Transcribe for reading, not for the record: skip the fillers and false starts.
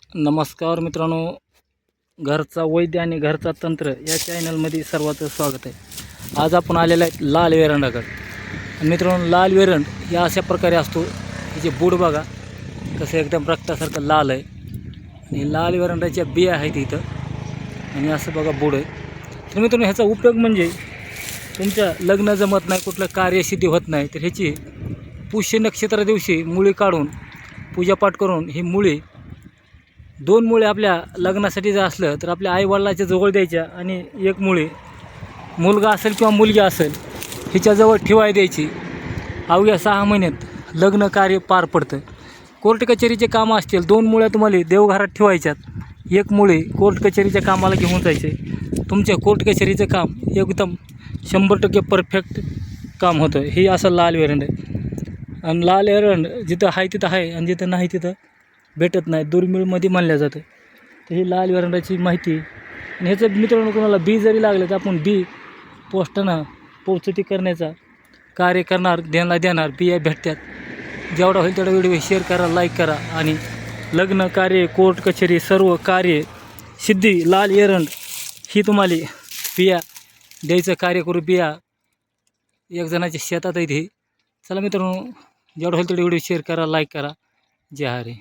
नमस्कार मित्रांनो, घरचा वैद्य आणि घरचा तंत्र या चॅनलमध्ये सर्वांचं स्वागत आहे। आज आपण आलेला आहे लाल वेरंडाकडे। मित्रांनो, लाल वेरंड या अशा प्रकारे असतो, त्याचे बूड बघा कसं एकदम रक्तासारखं लाल आहे आणि लाल वेरंडाच्या बिया आहेत इथं आणि असं बघा बूड आहे। तर मित्रांनो, ह्याचा उपयोग म्हणजे तुमचं लग्न जमत नाही, कुठलं कार्यसिद्धी होत नाही, तर ह्याची पुष्य नक्षत्र दिवशी मुळी काढून पूजापाठ करून ही मुळी 2 मुळे आपल्या लग्नासाठी जर असलं तर आपल्या आईवडिलाच्या जवळ द्यायच्या आणि एक मुळी मुलगा असेल किंवा मुलगी असेल हिच्याजवळ ठेवाय द्यायची। अवघ्या 6 महिन्यात लग्न कार्य पार पडतं। कोर्ट कचेरीचे कामं असतील 2 मुळ्या तुम्हाला देवघरात ठेवायच्यात, एक मुळी कोर्ट कचेरीच्या कामाला घेऊन जायचे। तुमच्या कोर्ट कचेरीचं काम एकदम 100% परफेक्ट काम होतं। हे असं लाल वेरंड आहे आणि लाल वेरंड जिथं आहे तिथं आहे आणि जिथं नाही तिथं भेटत नाही, दुर्मिळमध्ये मानलं जातं। तर ही लाल वेरंडाची माहिती आणि ह्याचं मित्रांनो कोणाला बी जरी लागलं तर आपण बी पोस्टानं पोचती करण्याचा कार्य करणार, देणार बिया भेटतात। जेवढा होईल तेवढा व्हिडिओ शेअर करा, लाईक करा आणि लग्न कार्य, कोर्ट कचेरी सर्व कार्य सिद्धी लाल वेरंड ही तुम्हाला बिया द्यायचं कार्य करू। बिया एक जणाच्या शेतात आहे। हे चला मित्रांनो, जेवढा होईल तेवढा व्हिडिओ शेअर करा, लाईक करा। जय हरी।